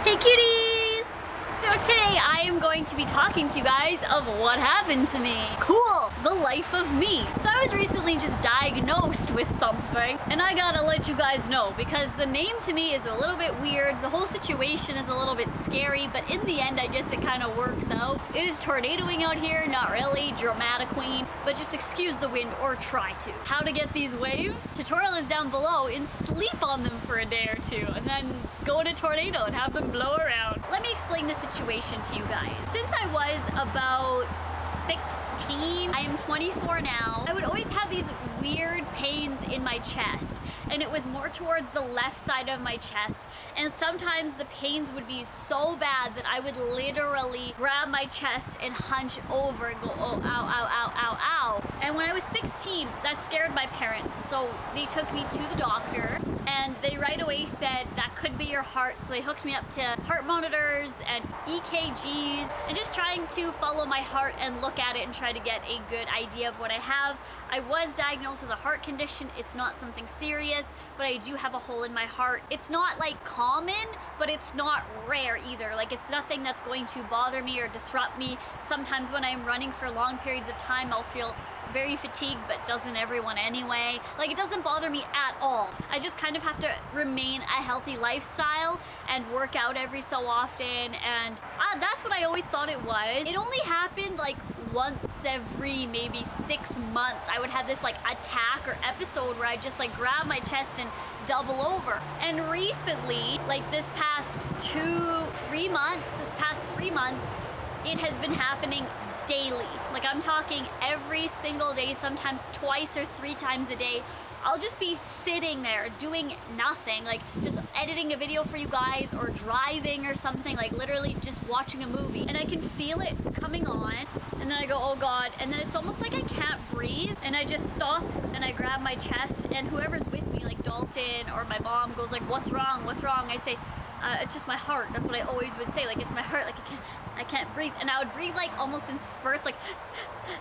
Hey cuties! So today I am going to be talking to you guys of what happened to me. Cool! The life of me. So I was recently just diagnosed with something, and I gotta let you guys know because the name to me is a little bit weird. The whole situation is a little bit scary, but in the end I guess it kind of works out. It is tornadoing out here, not really, dramatic queen, but just excuse the wind or try to. How to get these waves? Tutorial is down below and sleep on them for a day or two and then go in a tornado and have them blow around. Let me explain the situation to you guys. Since I was about 16, I am 24 now, I would always have these weird pains in my chest, and it was more towards the left side of my chest, and sometimes the pains would be so bad that I would literally grab my chest and hunch over and go, oh, ow, ow, ow, ow, ow. And when I was 16, that scared my parents, so they took me to the doctor, and they right away said that could be your heart, so they hooked me up to heart monitors and EKGs, and just trying to follow my heart and look at it and try to get a good idea of what I have. I was diagnosed with a heart condition. It's not something serious, but I do have a hole in my heart. It's not like common, but it's not rare either. Like, it's nothing that's going to bother me or disrupt me. Sometimes when I'm running for long periods of time, I'll feel very fatigued, but doesn't everyone anyway? Like, it doesn't bother me at all. I just kind of have to remain a healthy lifestyle and work out every so often, and that's what I always thought it was. It only happened like once every maybe 6 months. I would have this like attack or episode where I just like grab my chest and double over. And recently, like this past 3 months, it has been happening daily. Like, I'm talking every single day, sometimes twice or 3 times a day. I'll just be sitting there doing nothing, like just editing a video for you guys or driving or something, like literally just watching a movie, and I can feel it coming on, and then I go, oh god, and then it's almost like I can't breathe, and I just stop and I grab my chest, and whoever's with me, like Dalton or my mom, goes like, what's wrong, I say, it's just my heart. That's what I always would say, like, it's my heart, like I can't breathe. And I would breathe like almost in spurts, like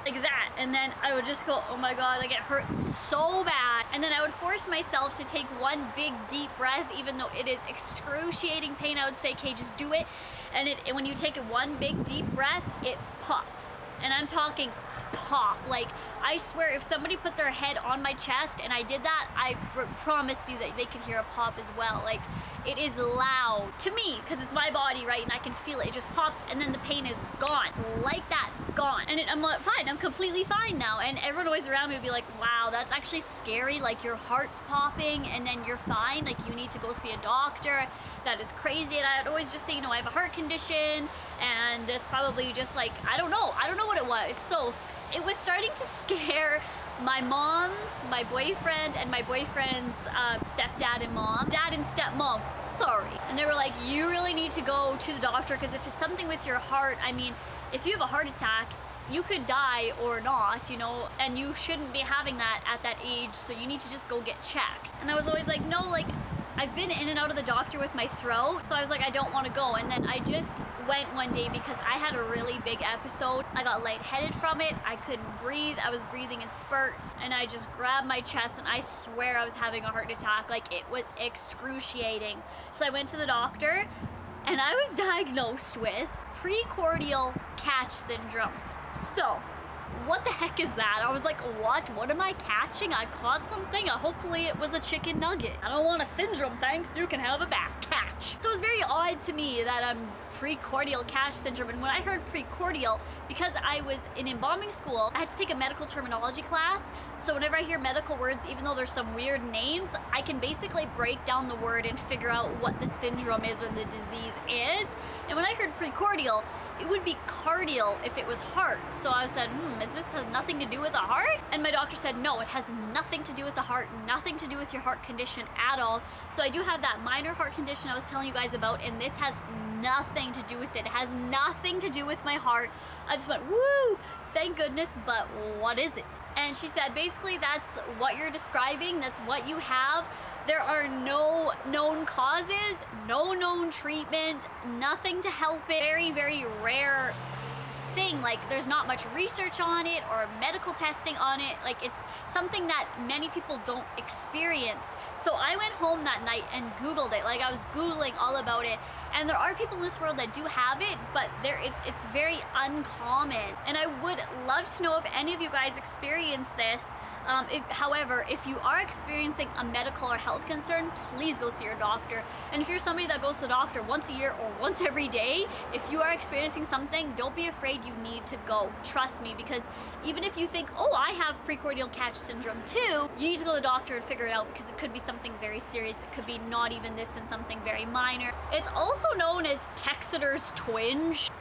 that, and then I would just go, oh my god, like it hurts so bad. And then I would force myself to take one big deep breath, even though it is excruciating pain. I would say, okay, just do it. And when you take one big deep breath, it pops, and I'm talking pop. Like, I swear, if somebody put their head on my chest and I did that, I promise you that they could hear a pop as well. Like, it is loud to me because it's my body, right? And I can feel it. It just pops, and then the pain is gone, like that, gone. And I'm fine. I'm completely fine now. And everyone always around me would be like, wow, that's actually scary. Like, your heart's popping and then you're fine. Like, you need to go see a doctor. That is crazy. And I'd always just say, you know, I have a heart condition, and it's probably just like, I don't know what it was. So it was starting to scare my mom, my boyfriend, and my boyfriend's stepdad and mom. Dad and stepmom, sorry. And they were like, you really need to go to the doctor, because if it's something with your heart, I mean, if you have a heart attack, you could die or not, you know, and you shouldn't be having that at that age, so you need to just go get checked. And I was always like, no, like, I've been in and out of the doctor with my throat, so I was like, I don't want to go. And then I just went one day because I had a really big episode. I got lightheaded from it. I couldn't breathe. I was breathing in spurts, and I just grabbed my chest, and I swear I was having a heart attack. Like, it was excruciating. So I went to the doctor, and I was diagnosed with precordial catch syndrome. So what the heck is that? I was like, what am I catching? I caught something? Hopefully it was a chicken nugget. I don't want a syndrome, thanks. You can have a back catch. So it was very odd to me that I'm precordial catch syndrome. And when I heard precordial, because I was in embalming school, I had to take a medical terminology class. So whenever I hear medical words, even though there's some weird names, I can basically break down the word and figure out what the syndrome is or the disease is. And when I heard precordial, it would be cardial if it was heart. So I said, is this has nothing to do with the heart? And my doctor said, no, it has nothing to do with the heart, nothing to do with your heart condition at all. So I do have that minor heart condition I was telling you guys about, and this has nothing to do with it. It has nothing to do with my heart. I just went, woo, thank goodness, but what is it? And she said, basically, that's what you're describing, that's what you have. There are no known causes, no known treatment, nothing to help it. Very, very rare thing. Like, there's not much research on it or medical testing on it. Like, it's something that many people don't experience. So I went home that night and Googled it. Like, I was Googling all about it. And there are people in this world that do have it, but it's very uncommon. And I would love to know if any of you guys experience this. However, if you are experiencing a medical or health concern, please go see your doctor. And if you're somebody that goes to the doctor once a year or once every day, if you are experiencing something, don't be afraid, you need to go. Trust me, because even if you think, oh, I have precordial catch syndrome too, you need to go to the doctor and figure it out, because it could be something very serious. It could be not even this and something very minor. It's also known as Texeter's twinge.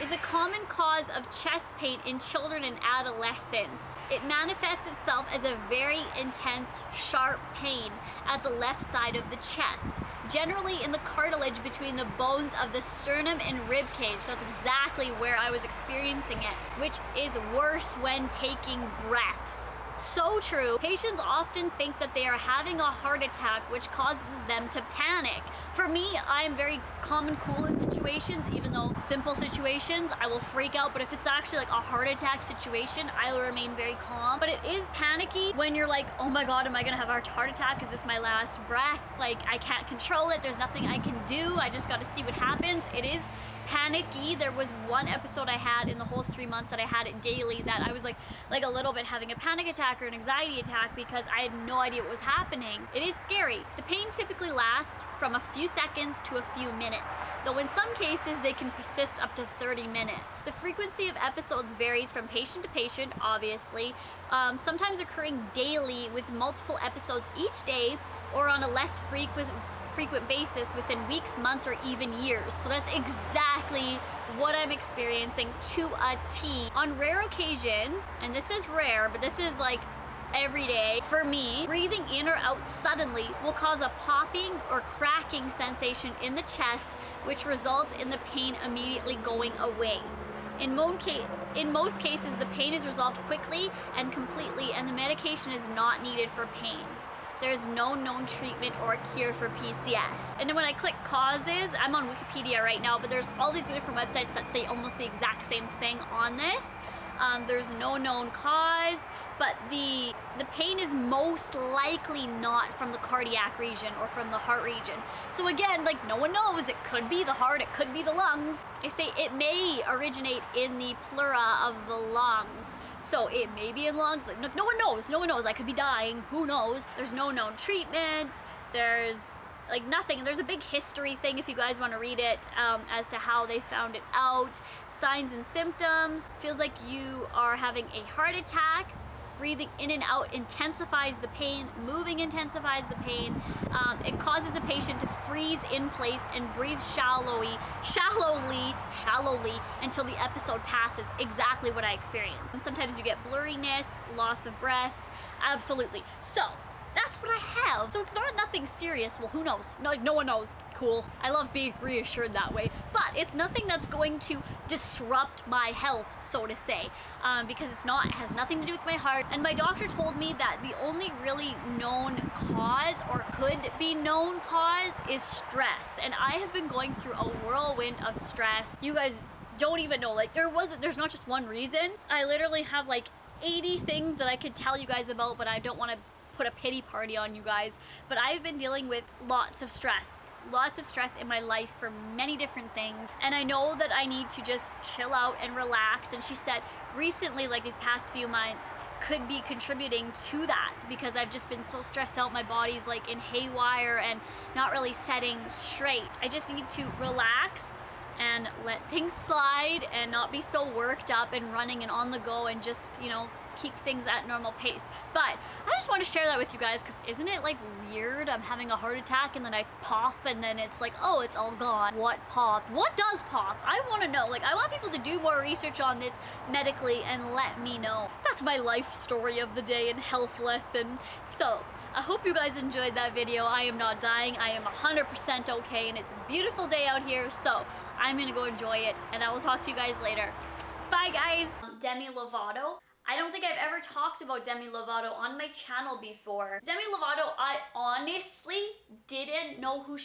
Is a common cause of chest pain in children and adolescents. It manifests itself as a very intense, sharp pain at the left side of the chest, generally in the cartilage between the bones of the sternum and rib cage. That's exactly where I was experiencing it, which is worse when taking breaths. So true. Patients often think that they are having a heart attack, which causes them to panic. For me, I am very calm and cool in situations, even though simple situations, I will freak out. But if it's actually like a heart attack situation, I will remain very calm. But it is panicky when you're like, oh my God, am I gonna have a heart attack? Is this my last breath? Like, I can't control it. There's nothing I can do. I just gotta see what happens. It is panicky. There was one episode I had in the whole 3 months that I had it daily that I was like a little bit having a panic attack or an anxiety attack, because I had no idea what was happening. It is scary. The pain typically lasts from a few seconds to a few minutes, though in some cases they can persist up to 30 minutes. The frequency of episodes varies from patient to patient, obviously, sometimes occurring daily with multiple episodes each day, or on a less frequent basis within weeks, months, or even years. So that's exactly what I'm experiencing to a T. On rare occasions, and this is rare, but this is like every day for me, breathing in or out suddenly will cause a popping or cracking sensation in the chest, which results in the pain immediately going away. In most cases, the pain is resolved quickly and completely, and the medication is not needed for pain. There's no known treatment or a cure for PCS. And then when I click causes, I'm on Wikipedia right now, but there's all these different websites that say almost the exact same thing on this. There's no known cause, but the pain is most likely not from the cardiac region or from the heart region. So again, like, no one knows. It could be the heart, it could be the lungs. I say it may originate in the pleura of the lungs. So it may be in lungs. Like, no one knows. No one knows. I could be dying. Who knows? There's no known treatment. There's like nothing. There's a big history thing if you guys want to read it, as to how they found it out. Signs and symptoms. Feels like you are having a heart attack. Breathing in and out intensifies the pain. Moving intensifies the pain. It causes the patient to freeze in place and breathe shallowly until the episode passes. Exactly what I experienced. And sometimes you get blurriness, loss of breath. Absolutely. So that's what I have. So it's not nothing serious. Well, who knows? No, like, no one knows. Cool. I love being reassured that way. But it's nothing that's going to disrupt my health, so to say, because it has nothing to do with my heart. And my doctor told me that the only really known cause, or could be known cause, is stress. And I have been going through a whirlwind of stress. You guys don't even know. Like, there's not just one reason. I literally have like 80 things that I could tell you guys about, but I don't want to put a pity party on you guys. But I've been dealing with lots of stress in my life for many different things, and I know that I need to just chill out and relax. And she said recently, like these past few months, could be contributing to that, because I've just been so stressed out. My body's like in haywire and not really setting straight. I just need to relax and let things slide and not be so worked up and running and on the go, and just, you know, keep things at normal pace. But I just want to share that with you guys, because isn't it like weird? I'm having a heart attack and then I pop, and then it's like, oh, it's all gone. What popped? What does pop? I want to know. Like, I want people to do more research on this medically and let me know. That's my life story of the day and health lesson. So I hope you guys enjoyed that video. I am not dying. I am 100% okay, and it's a beautiful day out here, so I'm gonna go enjoy it, and I will talk to you guys later. Bye, guys. Demi Lovato. I don't think I've ever talked about Demi Lovato on my channel before. Demi Lovato, I honestly didn't know who she